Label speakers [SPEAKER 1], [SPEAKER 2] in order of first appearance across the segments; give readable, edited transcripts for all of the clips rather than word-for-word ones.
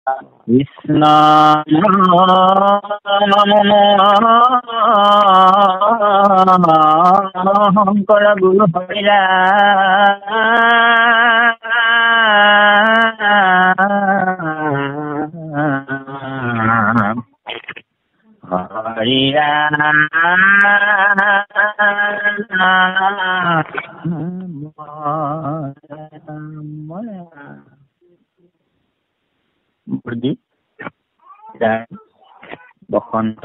[SPEAKER 1] কৃষ্ণ শংকৰ গুৰু হৰিৰা হৰিৰা মুৰ্গী বসন্ত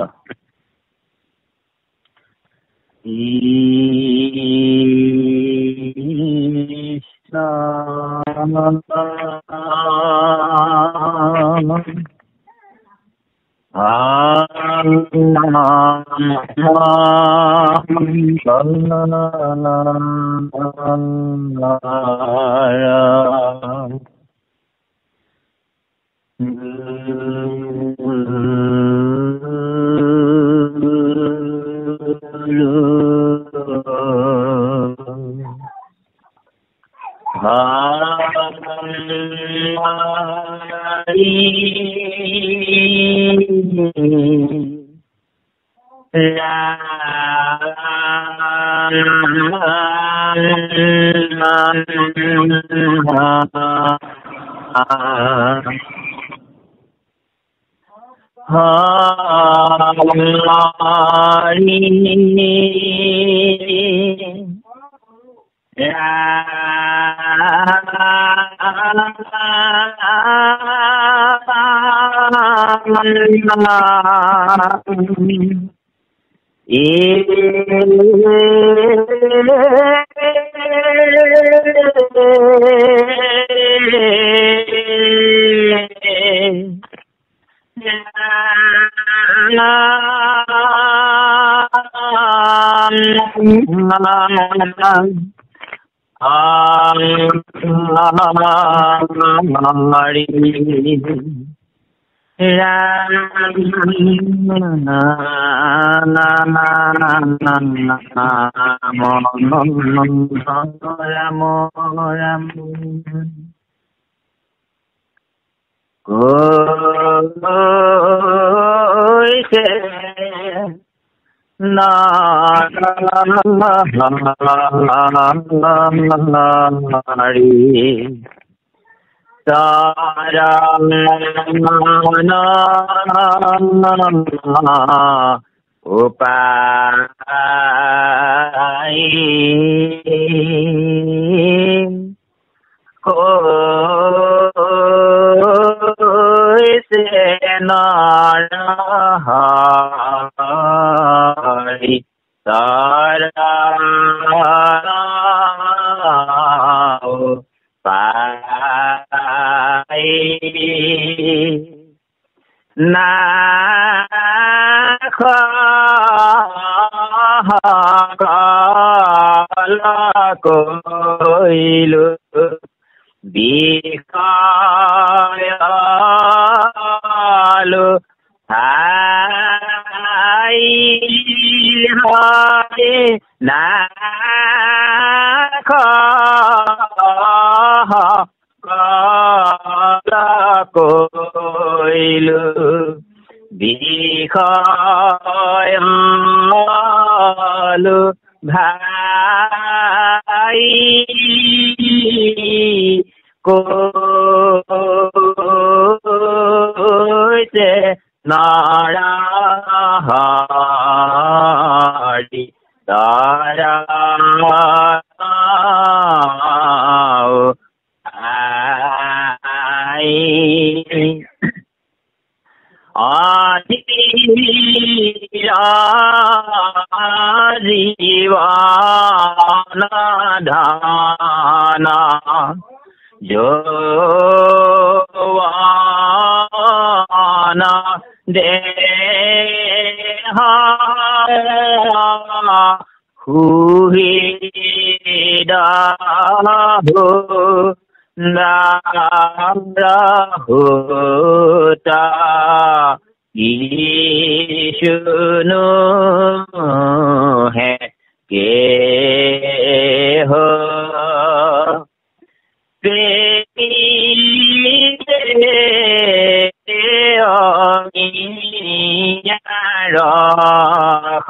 [SPEAKER 1] বিৰহ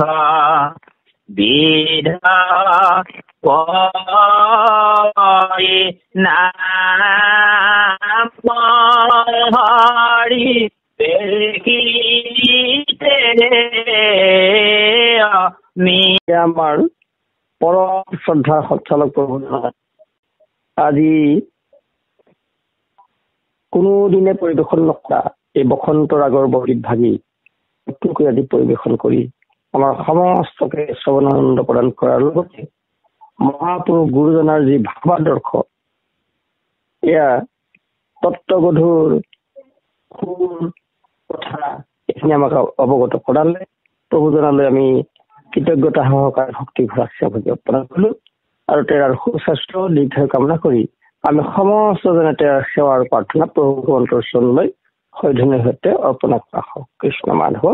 [SPEAKER 1] বিধা পৰি নাম হৰি
[SPEAKER 2] আমাৰ পৰম শ্ৰদ্ধা সঞ্চালক প্ৰভু আজি কোনোদিনে পৰিৱেশন নকৰা এই বসন্ত ৰাগৰ বৰগীত ভাগি নতুনকৈ আদি পৰিৱেশন কৰি আমাৰ সমস্তকে শ্ৰৱণানন্দ প্ৰদান কৰাৰ লগতে মহাপুৰুষ গুৰুজনাৰ যি ভাৱাদৰ্শ এয়া তত্ত্বগধুৰ কথা এইখিনি আমাক অৱগত কৰালে প্ৰভুজনালৈ আমি কৃতজ্ঞতা সহকাৰে ভক্তি ভৰাক্ষা অৰ্পণ কৰিলো আৰু তেওঁৰ সুস্বাস্থ্য দীৰ্ঘায়ু কামনা কৰি আমি সমস্তজনে তেওঁৰ সেৱাৰ প্ৰাৰ্থনা প্ৰভু অন্তৰচৰণলৈ সৈধনৰ সৈতে অৰ্পণ কৰা হওক। কৃষ্ণ মাধৱ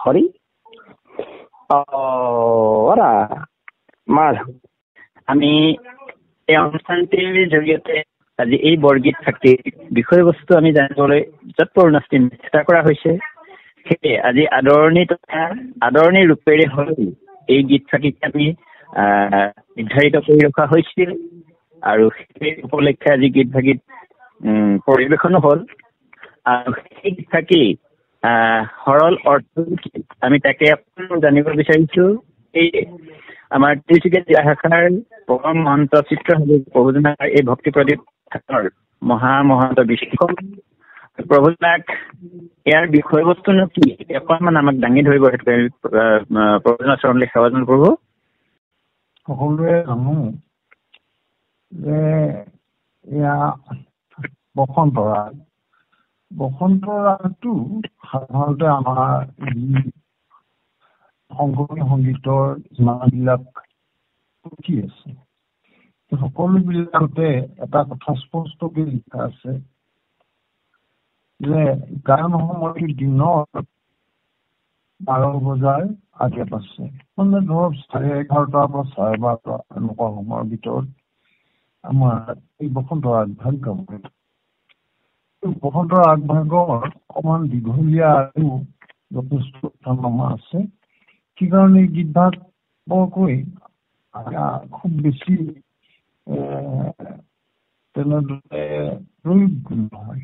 [SPEAKER 2] হৰি মাধৱ।
[SPEAKER 1] আমি এই অনুষ্ঠানটিৰ জৰিয়তে আজি এই বৰগীত ফাঁকিৰ বিষয়বস্তু আমি জানিবলৈ যৎপৰোনাস্তি চেষ্টা কৰা হৈছে। সেয়ে আজি আদৰণি ৰূপেৰে হ'ল এই গীত ফাঁকিক আমি নিৰ্ধাৰিত কৰি ৰখা হৈছিল আৰু সেই উপলক্ষে আজি গীত ফাঁকিত পৰিৱেশনো হ'ল। আৰু সেই গীত ফাঁকি সৰল অৰ্থ আমি তাকে জানিব বিচাৰিছো। এই আমাৰ তিনিচুকীয়া জিলা শাখাৰ পৰম মহন্ত প্ৰভুজনাৰ এই ভক্তি প্ৰদীপ মহামহন্ত বিশেষক প্ৰভুজনাক ইয়াৰ বিষয়বস্তুনো কি অকণমান আমাক দাঙি ধৰিব সেইটো প্ৰভুজনাৰ চৰণলৈ সেৱাজন প্ৰভু।
[SPEAKER 3] সকলোৱে জানো যে এয়া বসন্ত ৰাগটো সাধাৰণতে আমাৰ শংকৰী সংগীতৰ যিমানবিলাক পুথি আছে সকলো বিলাকতে এটা কথা স্পষ্টকৈ লিখা আছে যে গান সময়টো দিনৰ 12 বজাৰ আগে পাছে, মানে ধৰক 11:30 পৰা 12:30 এনেকুৱা সময়ৰ ভিতৰত আমাৰ এই বসন্তৰ আগভাগ গাব। বসন্তৰ আগভাগৰ অকমান দীঘলীয়া আৰু যথেষ্ট নামা আছে। সেইকাৰণে এই গীতভাগ বৰকৈ খুব বেছি তেনেদৰে প্ৰয়োগ নহয়।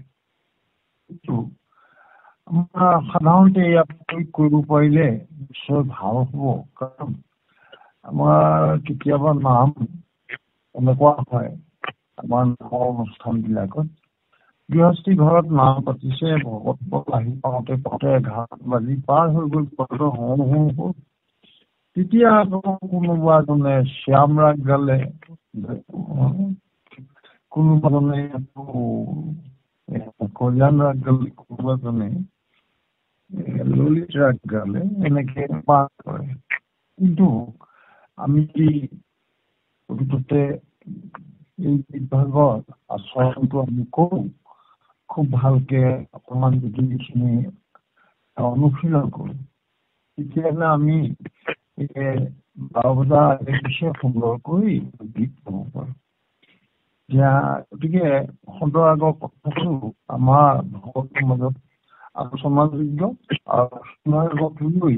[SPEAKER 3] কিন্তু আমাৰ সাধাৰণতে ইয়াত প্ৰয়োগ কৰিব পাৰিলে নিশ্চয় ভাল হ'ব। কাৰণ আমাৰ কেতিয়াবা নাম এনেকুৱা হয় আমাৰ নামৰ অনুষ্ঠানবিলাকত গৃহস্থী ঘৰত নাম পাতিছে, ভকত আহি পাওঁতে 11 বাজি পাৰ হৈ গ'ল, হ'ল। তেতিয়া আকৌ কোনোবা এজনে শ্যাম ৰাগ গালে, কোনোবা জনে কল্যাণ ৰাগ গালে, কোনোবা জনে ললিত ৰাগ গালে, এনেকে পাৰ কৰে। কিন্তু আমি প্ৰকৃততে এই বিভাগৰ আচৰণটো আমি কৰোঁ খুব ভালকে অকণমান যদি এইখিনি অনুশীলন কৰোঁ তেতিয়াহ'লে আমি 12 বজাৰ আগে পিছে সুন্দৰকৈ গীত গাব পাৰোঁ। গতিকে বসন্তৰ আগৰ কথাটো আমাৰ ভকতৰ মাজত আলোচনাযোগ্য আৰু আলোচনাৰ আগত লৈ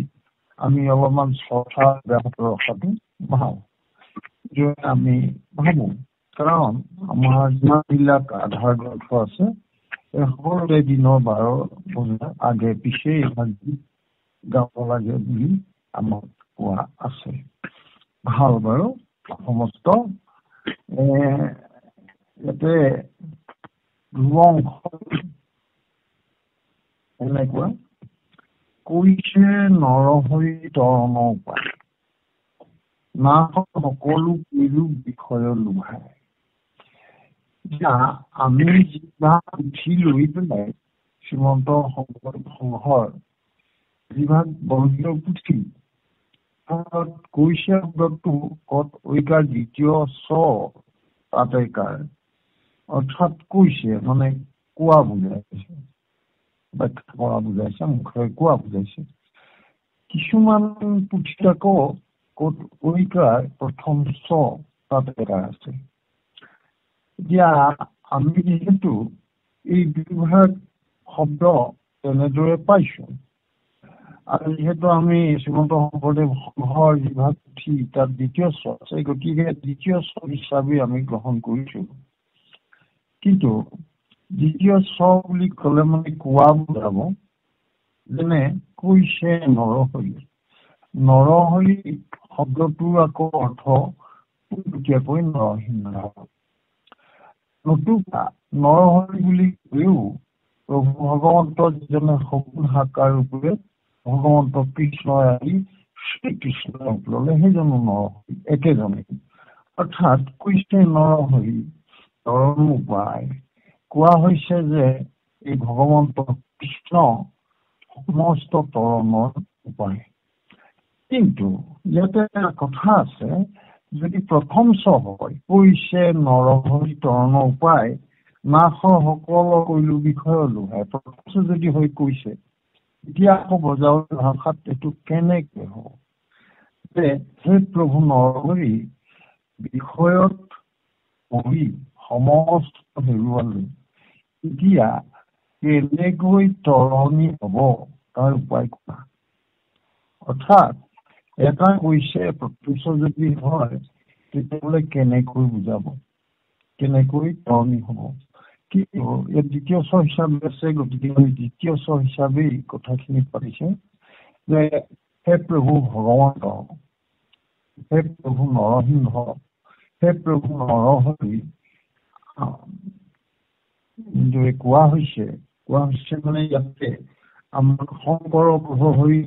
[SPEAKER 3] আমি অলপমান চৰ্চা ব্যাহত ৰখাটো ভাল আমি ভাবোঁ। কাৰণ আমাৰ যিমানবিলাক আধাৰ গ্ৰন্থ আছে এই সকলোতে দিনৰ 12 বজাৰ আগে পিছে এইভাগ গীত গাব লাগে বুলি আমাক কোৱা আছে। ভাল বাৰু সমস্ত ইয়াতে এনেকুৱা কৈছে নৰহৰি তৰণ উপায় না সকলো বিষয় লোভায়। আমি যিভাগ উঠি লৈ পেলাই শ্ৰীমন্ত শংকৰ সংঘৰ যিভাগ বৰ্গীয় পুথি কৈছে শব্দটো কত ঐকাৰ দ্বিতীয় তাতেকাৰ অৰ্থাৎ কৈছে মানে কোৱা বুজাইছে, ব্যাখ্যা কৰা বুজাইছে, মুখেৰে কোৱা বুজাইছে। কিছুমান পুথিত আকৌ কত ঐকাৰ প্ৰথম তাতেকাৰ আছে। এতিয়া আমি যিহেতু এই দুভাগ শব্দ তেনেদৰে পাইছো আৰু যিহেতু আমি শ্ৰীমন্ত শংকৰদেৱ সংঘৰ যিভাগ পুথি তাত দ্বিতীয় স্বৰ আছে, গতিকে দ্বিতীয় স্বৰ হিচাপে আমি গ্ৰহণ কৰিছো। কিন্তু দ্বিতীয় স্বৰ বুলি ক'লে মানে কোৱা বুজাব, যেনে কৈছে নৰহৰি। নৰহৰি শব্দটোৰ আকৌ অৰ্থ পোনপটীয়াকৈ নৰসিংহ। নতুবা নৰহৰি বুলি কৈও প্ৰভু ভগৱন্ত যিজনে সগুণ সাকাৰ ৰূপে ভগৱন্ত কৃষ্ণই আহি শ্ৰীকৃষ্ণ ৰূপ ললে, সেইজনো নৰহৰি একেজনে। অৰ্থাৎ কৈছে নৰহৰি তৰণ উপায়। কোৱা হৈছে যে এই ভগৱন্ত কৃষ্ণ সমস্ত তৰণৰ উপায়। কিন্তু ইয়াতে এটা কথা আছে, যদি প্ৰথম স্বৰ হয় কৈছে নৰহৰি তৰণৰ উপায়, নাশৰ সকল কৈলো বিষয় লোহাই, প্ৰথম যদি হৈ কৈছে, এতিয়া আকৌ বজাৱলী ভাষাত এইটো কেনেকে হ'ব যে হে প্ৰভু নৰহৰি বিষয়ত পঢ়ি সমস্ত হেৰুৱালো, এতিয়া কেনেকৈ তৰণি হ'ব তাৰ উপায় কোৱা। অৰ্থাৎ এটা কৈছে প্ৰত্যুষ যদি হয় তেতিয়াহ'লে কেনেকৈ বুজাব, কেনেকৈ তৰণি হ'ব। কিন্তু ইয়াত দ্বিতীয় স্বৰ হিচাপে আছে, গতিকে দ্বিতীয় স্বৰ হিচাপেই কথাখিনি পাতিছে যে হে প্ৰভু ভগৱন্ত, হে প্ৰভু নৰসিংহ, হে প্ৰভু নৰহৰি। কোৱা হৈছে মানে ইয়াতে আমাৰ শংকৰ প্ৰভু হৰি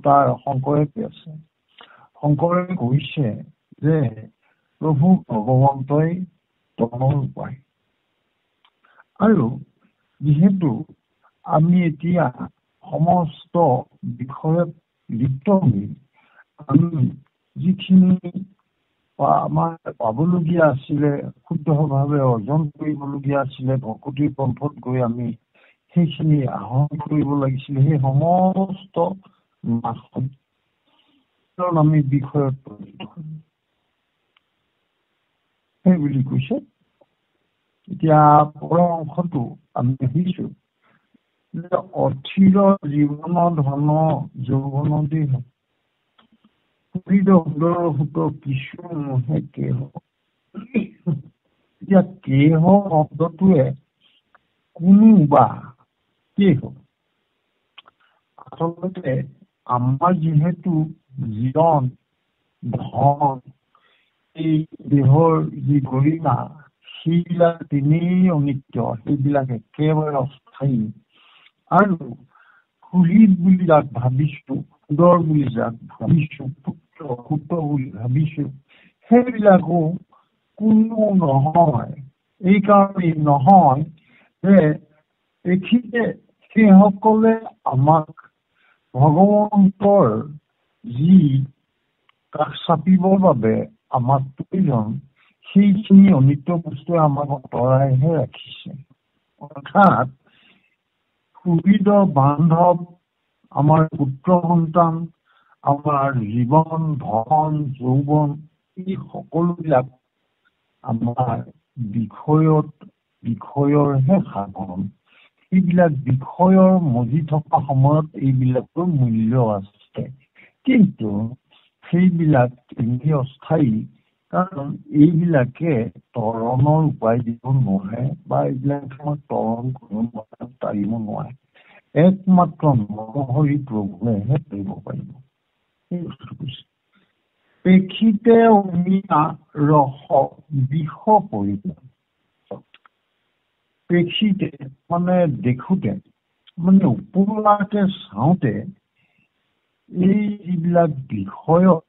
[SPEAKER 3] তাৰ শংকৰে কৈ আছে। শংকৰে কৈছে যে প্ৰভু ভগৱন্তই তৰণৰ উপায়। আৰু যিহেতু আমি এতিয়া সমস্ত বিষয়ত লিপ্ত হৈ আমি যিখিনি আমাৰ পাবলগীয়া আছিলে, শুদ্ধভাৱে অৰ্জন কৰিবলগীয়া আছিলে, ভকতিৰ পন্থত গৈ আমি সেইখিনি আহৰণ কৰিব লাগিছিলে, সেই সমস্ত আমি বিষয়ত সেই বুলি কৈছে। এতিয়া পৰ অংশটো আমি দেখিছো যে অথিৰ জীৱন ধন যৌৱন দেহ, সুন্দৰ সুত কিছু নোহে কেহ। এতিয়া কেহ শব্দটোৱে কোনো বা কেহ, আচলতে আমাৰ যিহেতু জীৱন ধন এই দেহৰ যি গৰিমা সেইবিলাক তেনেই অনিত্য, সেইবিলাক একেবাৰে অস্থায়ী। আৰু সুহৃদ বুলি যাক ভাবিছো, সুন্দৰ বুলি যাক ভাবিছো, পুত্ৰ বুলি ভাবিছো, সেইবিলাকো কোনো নহয়। এইকাৰণেই নহয় যে এইখিনিতে সেইসকলে আমাক ভগৱন্তৰ যি কাষ চাপিবৰ বাবে আমাক প্ৰয়োজন, সেইখিনি অনিত্য বস্তুৱে আমাক আঁতৰাইহে ৰাখিছে। অৰ্থাৎ সুহৃদ বান্ধৱ, আমাৰ পুত্ৰ সন্তান, আমাৰ জীৱন ধন যৌৱন, এই সকলোবিলাক আমাৰ বিষয়ৰহে সাধন। এইবিলাক বিষয়ৰ মজি থকা সময়ত এইবিলাকৰ মূল্য আছে, কিন্তু সেইবিলাক এনে অস্থায়ী। কাৰণ এইবিলাকে তৰণৰ উপায় দিব নোৱাৰে, বা এইবিলাকে আমাক তৰণ কৰিব পাৰিব নোৱাৰে। একমাত্ৰ নৰহৰি প্ৰভুৱেহে কৰিব পাৰিব। এই বস্তুটো কৈছে প্ৰেক্ষিতে অমিয়া ৰস বিষ পৰিব। প্ৰেক্ষিতে মানে দেখোতে, মানে ওপৰৱাকে চাওঁতে এই যিবিলাক বিষয়ত,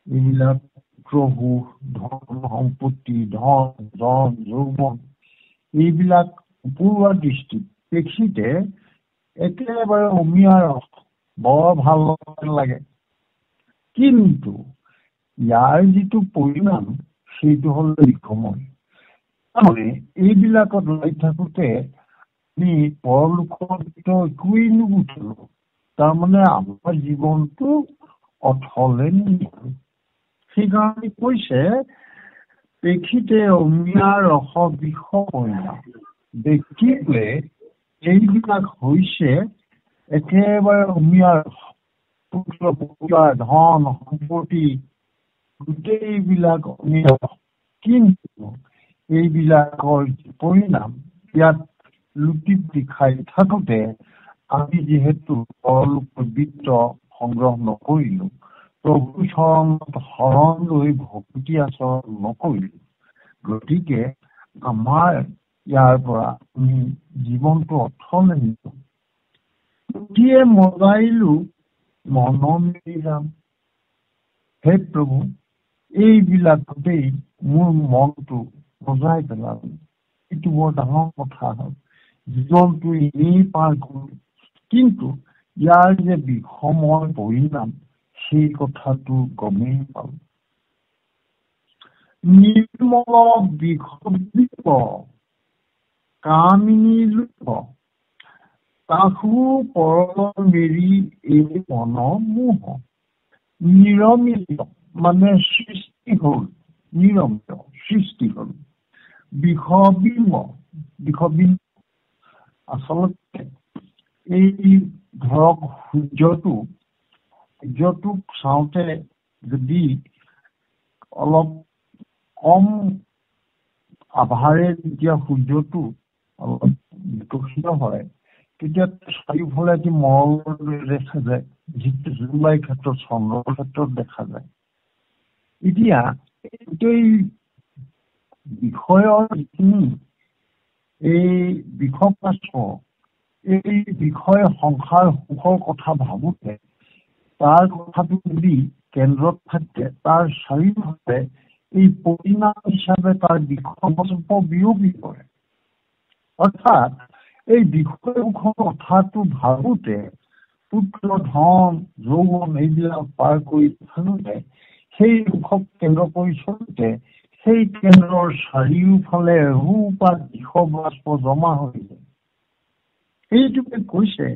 [SPEAKER 3] এইবিলাক প্ৰভু ধন সম্পত্তি, ধন জন যৌৱন, এইবিলাক ওপৰুৱা দৃষ্টিত প্ৰেক্ষিতে একেবাৰে অমিয়া ৰস, বৰ ভাল লাগে। কিন্তু ইয়াৰ যিটো পৰিণাম সেইটো হ'ল বিষময়। তাৰমানে এইবিলাকত লাগি থাকোতে আমি পৰলোকৰ একোৱেই নুগুঠিলো, তাৰমানে আমাৰ জীৱনটো অথলে নিদিলো। সেইকাৰণে কৈছে প্ৰেক্ষিতে অমিয়া ৰস বিষ পৰিণাম। দেখিলে এইবিলাক হৈছে একেবাৰে অমিয়া ৰস, পুত্ৰ পুত্ৰা ধন সম্পত্তি গোটেইবিলাক কিন্তু এইবিলাকৰ পৰিণাম ইয়াত লুটি খাই থাকোঁতে আমি যিহেতু পৰলোকৰ বিত্ত সংগ্ৰহ নকৰিলোঁ, প্ৰভু চৰণত শৰণ লৈ ভক্তি আচৰণ নকৰিলোঁ, গতিকে আমাৰ ইয়াৰ পৰা আমি জীৱনটো অথলে নিলোঁ। পুথিয়ে মজাইলোঁ মন মেলি যাম। হে প্ৰভু, এইবিলাকতেই মোৰ মনটো মজাই পেলালো। এইটো বৰ ডাঙৰ কথা হ'ল। জীৱনটো এনেই পাৰ কৰোঁ, কিন্তু ইয়াৰ যে বিষময় পৰিণাম সেই কথাটো গমেই পালোঁ। নিৰ্মল বিষবিপ কামিনী লোক তাহু পৰল মেৰি এই মন মোহ। নিৰমিত মানে সৃষ্টি হ'ল, নিৰমিত সৃষ্টি হ'ল। বিষবিম্ব আচলতে এই ধৰক সূৰ্যটোক চাওঁতে যদি অলপ কম আভাৰে যেতিয়া সূৰ্যটো অলপ বিকশিত হয়, তেতিয়া চাৰিওফালে এটি মৰলৰ দেখা যায়, যিটো জোনবাইৰ ক্ষেত্ৰত চন্দ্ৰৰ ক্ষেত্ৰত দেখা যায়। এতিয়া গোটেই বিষয়ৰ যিখিনি এই বিষপাশ্ব, এই বিষয় সংসাৰ সুখৰ কথা ভাবোতে তাৰ কথাটো যদি কেন্দ্ৰত থাকে, তাৰ চাৰিওফালে এই পৰিণাম হিচাপে তাৰ বিষপাশ্ব বিয়পি পৰে। অৰ্থাৎ এই বিষয় সুখৰ কথাটো ভাবোতে পুত্ৰ ধন যৌৱন এইবিলাক পাৰ কৰি থাকোঁতে সেই সুখক কেন্দ্ৰ কৰি চলোতে সেই কেন্দ্ৰৰ চাৰিওফালে ৰূপাত বিষবাষ্প জমা হৈ যায়। সেইটোকে কৈছে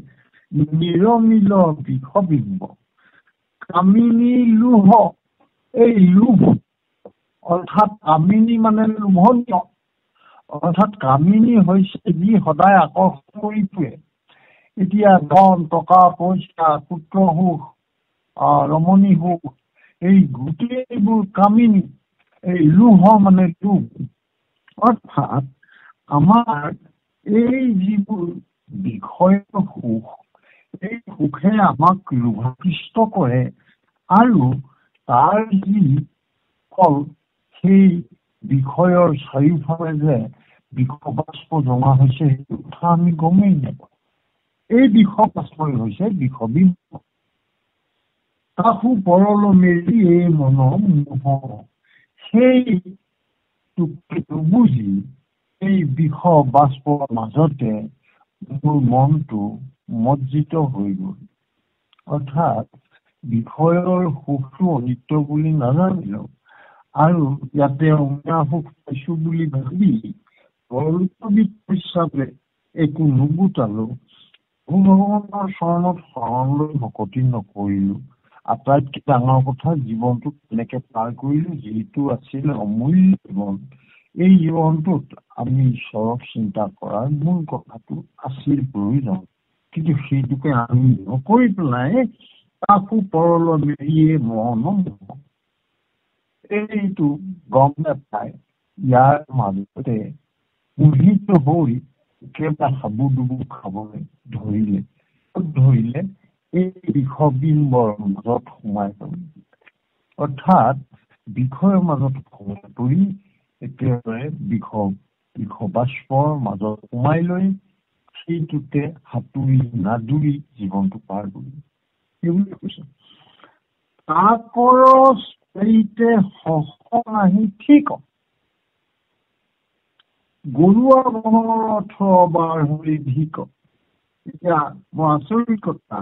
[SPEAKER 3] নিৰমিল বিষবিম্ব কামিনী লোহ। এই লোভ অৰ্থাৎ কামিনী মানে লোভনীয়, অৰ্থাৎ কামিনী হৈছে যি সদায় আকৰ্ষণ কৰি ফুৰে। এতিয়া ধন টকা পইচা পুত্ৰ সুখ ৰমণী সুখ এই গোটেইবোৰ কামিনী। এই লোহ মানে লোভ। অৰ্থাৎ আমাৰ এই যিবোৰ বিষয় সুখ, এই সুখে আমাক লোভাকৃষ্ট কৰে আৰু তাৰ যি ফল সেই বিষয়ৰ চাৰিওফালে যে বিষবাষ্প জমা হৈছে সেইটো কথা আমি গমেই নাপাওঁ। এই বিষবাষ্পই হৈছে বিষবিম্ব। তাহু পৰল মেলি এই মন মোহ। সেইটোকে বুজি এই বিষবাষ্পৰ মাজতে মোৰ মনটো মজ্জিত হৈ গ'ল। অৰ্থাৎ বিষয়ৰ সুখটো অনিত্য বুলি নাজানিলেও আৰু ইয়াতে অন্য সুখ পাইছো বুলি ভাবি পৰলোকবিদ হিচাপে একো নুবুটালো, ভগৱানৰ চৰণত শৰণ লৈ ভকতি নকৰিলো। আটাইতকৈ ডাঙৰ কথা জীৱনটো কেনেকে পাৰ কৰিলো, যিটো আছিল অমূল্য জীৱন। এই জীৱনটোত আমি ঈশ্বৰক চিন্তা কৰাৰ মূল কথাটো আছিল প্ৰয়োজন, কিন্তু সেইটোকে আমি নকৰি পেলাই তাকো পৰল মেৰিয়ে মন এইটো গম নাপায়। ইয়াৰ মাজতে মোহিত হৈ একেবাৰে হাবুডুবু খাবলৈ ধৰিলে এই বিষবিম্বৰ মাজত সোমাই গ'ল। অৰ্থাৎ বিষয়ৰ মাজত সোমাই পৰি একেবাৰে বিষবাষ্পৰ মাজত সোমাই লৈ সেইটোতে সাঁতুৰি নাদুৰি জীৱনটো পাৰ কৰিলে। সেইবুলি কৈছে তাকৰ চাৰিতে সহন আহি ঠিক গৰুৱা বনৰ বাৰ হৈ ধিক। এতিয়া বৰ আচৰিত কথা,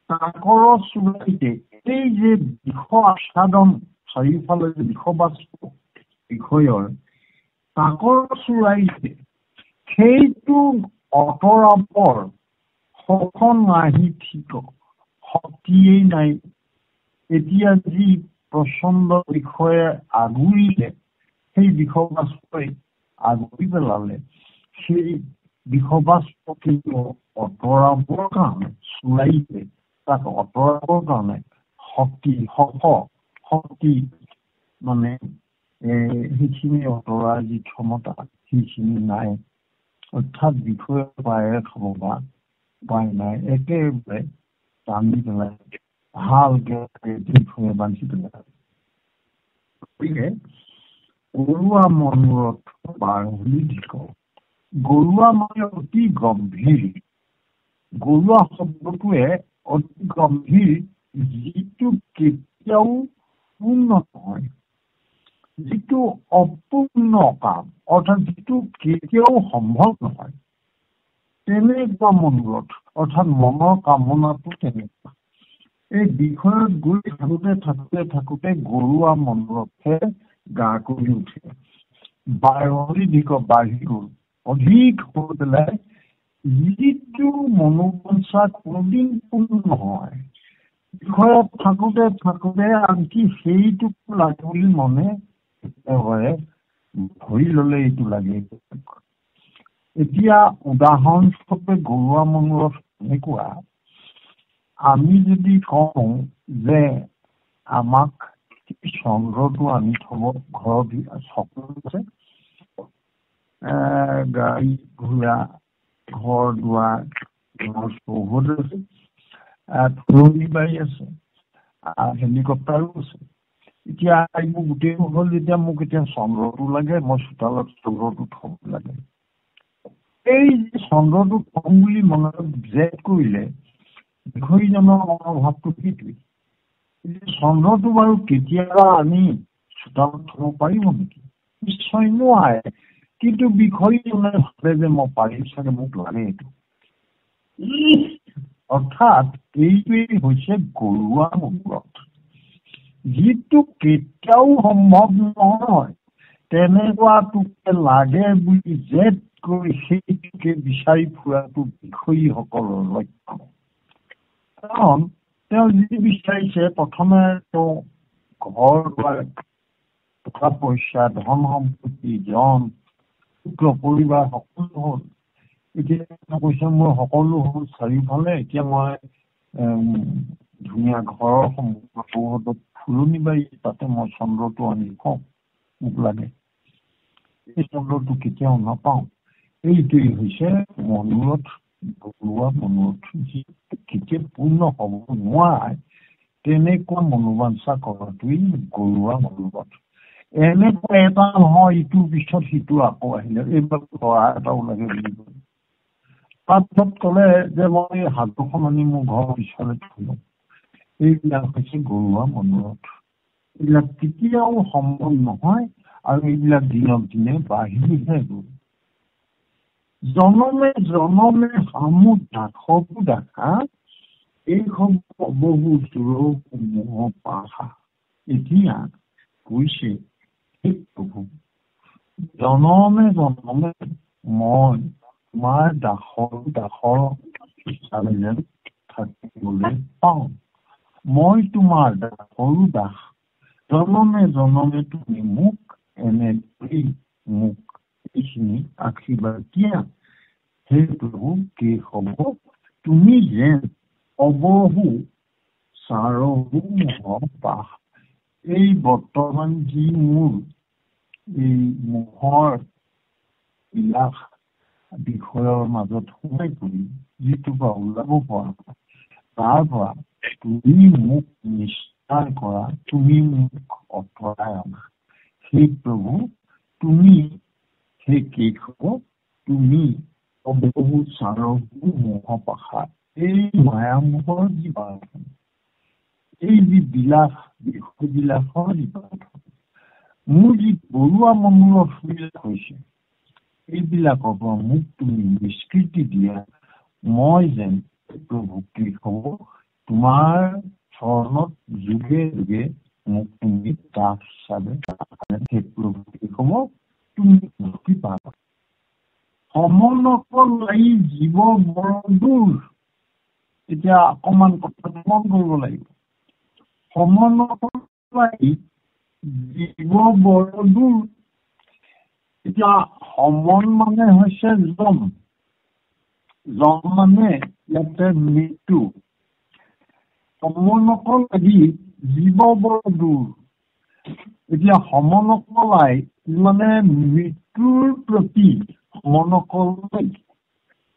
[SPEAKER 3] তাকৰ চুৰাইতে এই যে বিষ আস্বাদন চাৰিওফালে যে বিষবাষ্প বিষয়ৰ তাকৰ চুৰাইতে সেইটো অতৰাবৰ সখন আহি ঠিক শক্তিয়েই নাই। এতিয়া যি প্ৰচণ্ড বিষয়ে আগুৰিলে সেই বিষবাষ্পই আগুৰি পেলালে, সেই বিষবাষ্প কিন্তু অতৰাবৰ কাৰণে চুৰাইতে তাক অঁতৰাবৰ কাৰণে শক্তি মানে সেইখিনি অঁতৰাৰ যি ক্ষমতা সেইখিনি নাই। অৰ্থাৎ বিষয়ে পায়েৰে খাব বা উপায় নাই, একেবাৰে টানি পেলাই ভালকে বিষয়ে বান্ধি পেলাই। গতিকে গৰুৱা মনোৰথ বাঢ়ি ধিক। গৰুৱা মানে অতি গম্ভীৰ। গৰুৱা শব্দটোৱে অতি গম্ভীৰ, যিটো কেতিয়াও পূৰ্ণ নহয়, যিটো অপূৰ্ণ কাম, অৰ্থাৎ যিটো কেতিয়াও সম্ভৱ নহয়, তেনেকুৱা মনোৰথ, অৰ্থাৎ মনৰ কামনাটো তেনেকুৱা। এই বিষয়ত গৈ থাকোঁতে গৰুৱা মনোৰথে গা কৰি উঠে, বাঢ়ি গ'ল, অধিক হৈ পেলাই যিটো মনোবাঞ্ছা কোনোদিন পূৰ্ণ নহয়, বিষয়ত থাকোঁতে আনকি সেইটো লাগে বুলি মনে একেবাৰে ধৰি ল'লে এইটো লাগে। এতিয়া উদাহৰণস্বৰূপে গৰুৱা মনোৰথ এনেকুৱা, আমি যদি কওঁ যে আমাক চন্দ্ৰটো আনি থব ঘৰৰ সকলো আছে, গাড়ী ঘোঁৰা, ঘৰ দুৱাৰ, চৌহদ আছে, ফুলনি বাৰী আছে, হেলিকপ্টাৰো আছে। এতিয়া এইবোৰ গোটেই হ'ল, যেতিয়া মোক এতিয়া চন্দ্ৰটো লাগে, মই চোতালত চন্দ্ৰটো থব লাগে। এই চন্দ্ৰটো থম বুলি মনত জেদ কৰিলে বিষয়জনৰ মনোভাৱটো সেইটোৱেই। চন্দ্ৰটো বাৰু কেতিয়াবা আমি চোতালত থব পাৰিব নেকি? নিশ্চয় নোৱাৰে। কিন্তু বিষয়জনে ভাবে যে মই পাৰিম চাগে, মোক লাগে এইটো। অৰ্থাৎ এইটোৱেই হৈছে গৰুৱা মনোৰথ, যিটো কেতিয়াও সম্ভৱ নহয়, তেনেকুৱাটোকে লাগে বুলি জেদ কৰি সেইটোকে বিচাৰি ফুৰাটো বিষয়ীসকলৰ লক্ষ্য। কাৰণ তেওঁ যি বিচাৰিছে, প্ৰথমে তেওঁ ঘৰ দুৱাৰ, টকা পইচা, ধন সম্পত্তি, পুত্ৰ পৰিবাৰ সকলো হ'ল। এতিয়া কৈছে মোৰ সকলো হ'ল চাৰিওফালে, এতিয়া মই ধুনীয়া ঘৰৰ সন্মুখত ফুলনি বাৰী, তাতে মই চন্দ্ৰটো আনি থওঁ, মোক লাগে। এই চন্দ্ৰটো কেতিয়াও নাপাওঁ। এইটোৱেই হৈছে মনোৰথ, গৰুৱা মনোৰথ, যি কেতিয়া পূৰ্ণ হ'ব নোৱাৰে, তেনেকুৱা মনোবাঞ্ছা কৰাটোৱেই গৰুৱা মনোৰথ। এনেকুৱা এটা নহয় ইটোৰ পিছত সিটো আকৌ আহিলে, এইবিলাক ল'ৰা এটাও লাগে বুলি কয়। তাৰপিছত ক'লে যে মই হাতখন আনি মোৰ ঘৰৰ পিছফালে থলোঁ। এইবিলাক হৈছে গৰুৱা মনোৰথ। এইবিলাক কেতিয়াও সম্ভৱ নহয়, আৰু এইবিলাক দিনক দিনে বাঢ়িহে গ'ল। জনমে সামুদ দাসকো দেখা, এই বহু মোহ পাহা। এতিয়া কৈছে প্ৰভু, জনমে মই তোমাৰ দাসৰ হিচাপে যেন থাকিবলৈ পাওঁ। মই তোমাৰ দাসৰো দাস। জনমে তুমি মোক এনেকৈ মোক এইখিনি আশীৰ্বাদ দিয়া। সেই প্ৰভু কি হ'ব, তুমি যেন অবহু চাৰহু মোহ পাহ। এই বৰ্তমান যি মোৰ এই মোহৰ বিলাস বিষয়ৰ মাজত সোমাই পৰি যিটো পৰা ওলাব পৰা, তাৰ পৰা তুমি মোক নিস্তাৰ কৰা, তুমি মোক অঁতৰাই অনা। সেই প্ৰভু তুমি সেই কি হ'ব, তুমি অবহু চাৰহু মোহ পাশা, এই মায়ামোহৰ যি বান্ধন, এই যি বিলাস, বিষয়বিলাসৰ যি বান্ধন, মোৰ যি গৰুৱা মনোৰথ বিলাক হৈছে, এইবিলাকৰ পৰা মোক তুমি নিষ্কৃতি দিয়া। মই যেন প্ৰভু কি হ'ব, তোমাৰ চৰণত যুগে যুগে মোক তুমি দাস হিচাপে সেই প্ৰভু কি হ'ব, তুমি মুক্তি পাবা। সমনক লাই জীৱ বৰ দূৰ। এতিয়া অকমান কথা মন কৰিব লাগিব। সমনক লাই জীৱ বৰ দূৰ। এতিয়া সমন মানে হৈছে যম মানে ইয়াতে মৃত্যু। সমনকল লাগি জীৱ বৰ দূৰ। এতিয়া সমনকলাই মানে মৃত্যুৰ প্ৰতি সমনকল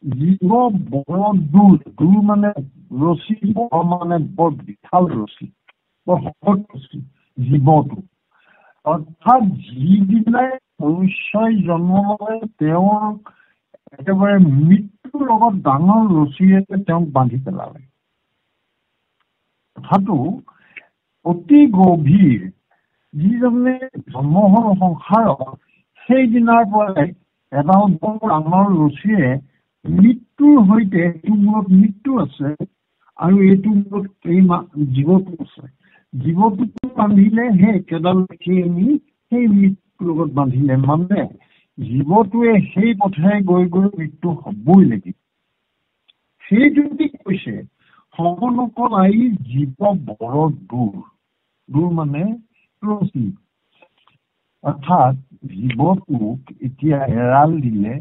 [SPEAKER 3] জীৱ বৰ দূৰ। দূৰ মানে ৰছী, বৰ মানে বৰ বিশাল ৰছী, বৰ শকত ৰছী জীৱটো। অৰ্থাৎ যিদিনাই মনুষ্যই জন্ম লয় তেওঁৰ একেবাৰে মৃত্যুৰ লগত ডাঙৰ ৰছীৰে তেওঁক বান্ধি পেলালে। কথাটো অতি গভীৰ। যিজনে জন্ম হ'ল সংসাৰত সেইদিনাৰ পৰাই এডাল বৰ ডাঙৰ ৰছীৰে মৃত্যুৰ সৈতে এইটো মূৰত মৃত্যু আছে আৰু এইটো মূৰত এই জীৱটো আছে। জীৱটোকো বান্ধিলে সেই একেডাল ৰছীৰে নি সেই মৃত্যুৰ লগত বান্ধিলে। মানে জীৱটোৱে সেই পথে গৈ গৈ মৃত্যু হ'বই লাগিব। সেইটো কৈছে সমনকলাই জীৱ বৰ দূৰ। দূৰ মানে ৰছী। অৰ্থাৎ জীৱটোক এতিয়া এৰাল দিলে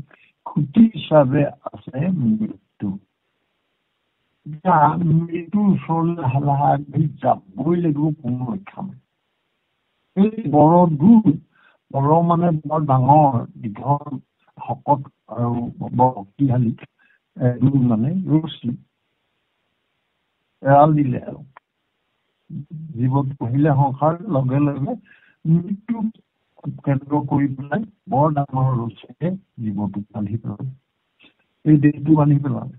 [SPEAKER 3] খুঁটি হিচাপে আছে মৃত্যু। মৃত্যুৰ ওচৰলৈ লাহে লাহে আগবাঢ়ি যাবই লাগিব, কোনো ৰক্ষা নাই। এই বৰ দূৰ, বৰ মানে বৰ ডাঙৰ, দীঘল, শকত আৰু বৰ শক্তিশালী। দূৰ মানে ৰছী। এৰাল দিলে আৰু জীৱত পঢ়িলে সংসাৰ লগে লগে মৃত্যু কেন্দ্ৰ কৰি পেলাই বৰ ডাঙৰ ৰছীৰে জীৱটোক বান্ধি পেলালে, এই দেহটো বান্ধি পেলালে।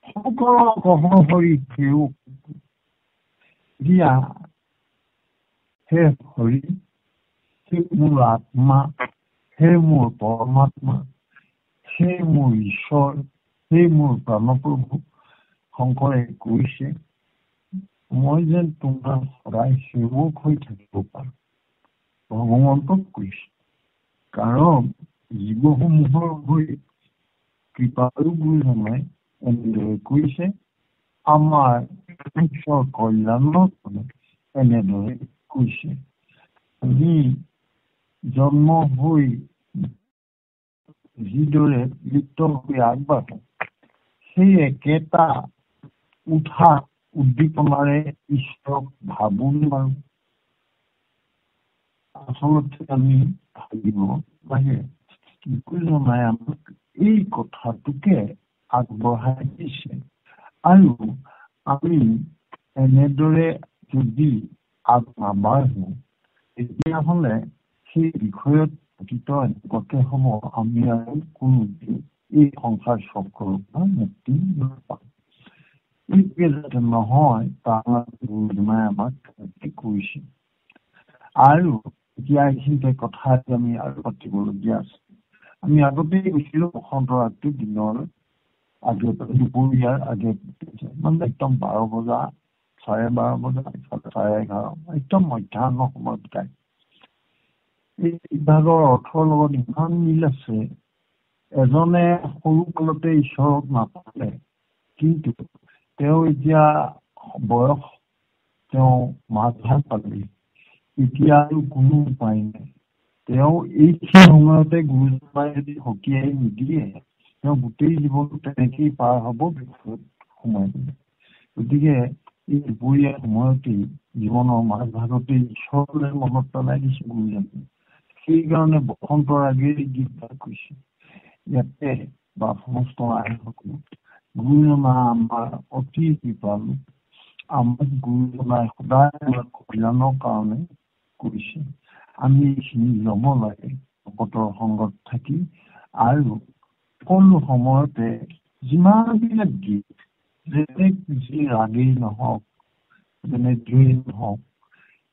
[SPEAKER 3] সকলো কহৰ হৰি সেও দিয়া হে হৰি, হে মোৰ আত্মা, হে মোৰ পৰমাত্মা, হে মোৰ ঈশ্বৰ, হে মোৰ প্ৰাণপ্ৰভু। শংকৰে কৈছে মই যেন তোমাৰ সদায় সেৱক হৈ থাকিব পাৰো। ভগৱন্তক কৈছে। কাৰণ জীৱসমূহৰ হৈ কৃপালু গুৰুজনাই এনেদৰে কৈছে, আমাৰ ঈশ্বৰ কল্যাণৰ কাৰণে এনেদৰে কৈছে। আমি জন্ম হৈ যিদৰে লিপ্ত হৈ আগবাঢ়ো, সেই একেটা উঠা উদ্দীপনাৰে ঈশ্বৰক ভাবো নোৱাৰো। আচলতে আমি ভাবিব লাগে। গুৰুজনাই আমাক এই কথাটোকে আগবঢ়াই দিছে। আৰু আমি এনেদৰে যদি আগ নাবাঢ়ো তেতিয়াহ'লে সেই বিষয়ত পতিত এনেকুৱাকে হ'ব, আমি আৰু কোনোদিন এই সংসাৰ চক্ৰৰ পৰা মুক্তি নাপাম। এইটোৱে যাতে নহয় তাৰ গুৰুজনাই আমাক কৈছে। আৰু এতিয়া এইখিনিতে কথা আমি আৰু পাতিবলগীয়া আছে। আমি আগতেই কৈছিলো বসন্ত ৰাতিৰ দিনৰ আগে দুপৰীয়াৰ আগে মানে একদম 12 বজা 12:30 বজা 11:30 একদম মধ্যাহ্ন সময়ত গায়। এই বিভাগৰ অৰ্থৰ লগত ইমান মিল আছে। এজনে সৰু কালতে ঈশ্বৰক নাপালে, কিন্তু তেওঁ এতিয়া বয়স, তেওঁ মাজভাগ পালে, এতিয়া আৰু কোনো উপায় নাই। তেওঁ এইখিনি সময়তে গুৰুজনাই যদি সকীয়াই নিদিয়ে তেওঁ গোটেই জীৱনটো তেনেকেই পাৰ হ'ব বিপদত সোমাই দিলে। গতিকে এই দুপৰীয়া সময়তেই জীৱনৰ মাজভাগতেই ঈশ্বৰলৈ মনত পেলাই দিছে গুৰুজনাই। সেইকাৰণে বসন্তৰ আগেই গীতভাগ কৈছে। ইয়াতে বা সমস্ত আইসকল গুৰুজনা আমাৰ অতি কৃপালু। আমাক গুৰুজনাই সদায় আমাৰ কল্যাণৰ কাৰণে কৈছে। আমি এইখিনি ল'ব লাগে ভকতৰ সংগত থাকি। আৰু সকলো সময়তে যিমানবিলাক গীত, যেনে যি ৰাগেই নহওক, যেনে জুই নহওক,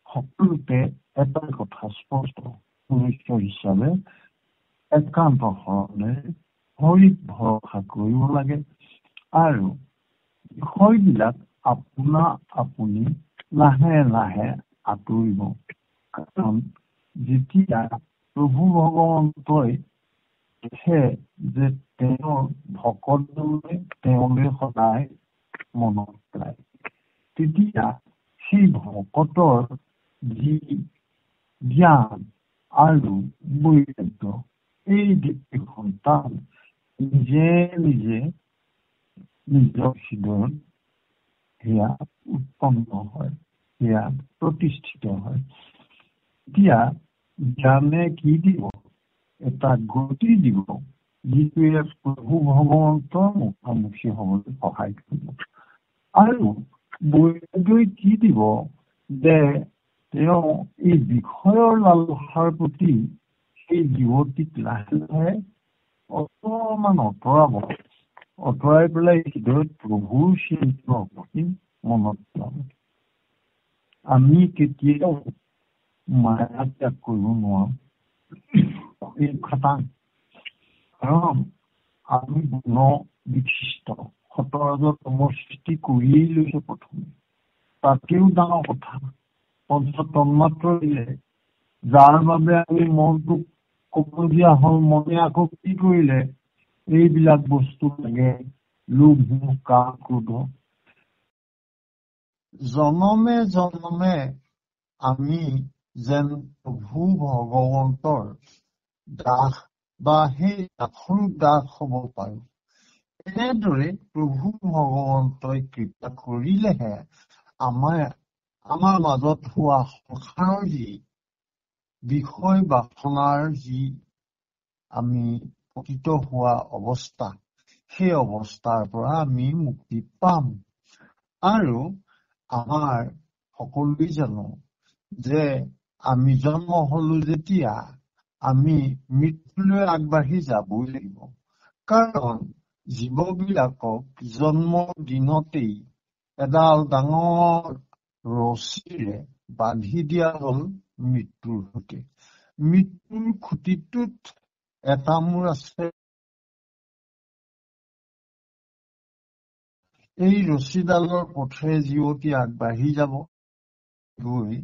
[SPEAKER 3] সকলোতে এটা কথা স্পষ্ট, মনুষ্য হিচাপে একান্ত ধৰণে হৰিক ভৰসা কৰিব লাগে। আৰু বিষয়বিলাক আপোনা আপুনি লাহে লাহে আঁতৰিব। কাৰণ যেতিয়া প্ৰভু ভগৱন্তই দেখে যে তেওঁৰ ভকতজনে তেওঁলৈ সদায় মনত পেলায়, তেতিয়া সেই ভকতৰ যি জ্ঞান আৰু বৈৰাগ্য, এই সন্তান নিজে নিজে নিজৰ হৃদয়ত সেয়া উৎপন্ন হয়, সেয়া প্ৰতিষ্ঠিত হয়। এতিয়া জ্ঞানে কি দিব? এটা গতি দিব, যিটোৱে প্ৰভু ভগৱন্তৰ মুখামুখি হবলৈ সহায় কৰিব। আৰু বৈৰাগ্যই কি দিব? যে তেওঁ এই বিষয়ৰ লালসাৰ প্ৰতি সেই যুৱতীক লাহে লাহে অকণমান আঁতৰাই পেলাই হৃদয়ত প্ৰভুৰ চিন্তাৰ প্ৰতি মনত পেলাব। আমি কেতিয়াও মায়া ত্যাগ কৰিব নোৱাৰো, এই খাটাং। কাৰণ আমি গুণ বিশিষ্ট সতৰাজতমৰ সৃষ্টি কৰিয়েই লৈছে প্ৰথমে। তাতকেও ডাঙৰ কথা পঞ্চতন্মাত্ৰ দিলে, যাৰ বাবে আমি মনটোক ক'বলগীয়া হ'ল। মনে আকৌ কি কৰিলে? এইবিলাক বস্তু লাগে, লোভ মোহ কাম ক্ৰোধ। জনমে জনমে আমি যেন প্ৰভু ভগৱন্তৰ দাস বা সেই দাসৰ দাস হ'ব পাৰো। এনেদৰে প্ৰভু ভগৱন্তই কৃপা কৰিলেহে আমাৰ মাজত হোৱা সংসাৰৰ যি বিষয় বাসনাৰ যি আমি পতিত হোৱা অৱস্থা, সেই অৱস্থাৰ পৰা আমি মুক্তি পাম। আৰু আমাৰ সকলোৱে জানো যে আমি জন্ম হলো যেতিয়া, আমি মৃত্যুলৈ আগবাঢ়ি যাবই লাগিব। কাৰণ জীৱবিলাকক জন্মৰ দিনতেই এডাল ডাঙৰ ৰছীৰে বান্ধি দিয়া হ'ল মৃত্যুৰ সৈতে। মৃত্যুৰ খুঁটিটোত এটা মূৰ আছে। এই ৰছীডালৰ পথেৰে জীৱতী আগবাঢ়ি যাব গৈ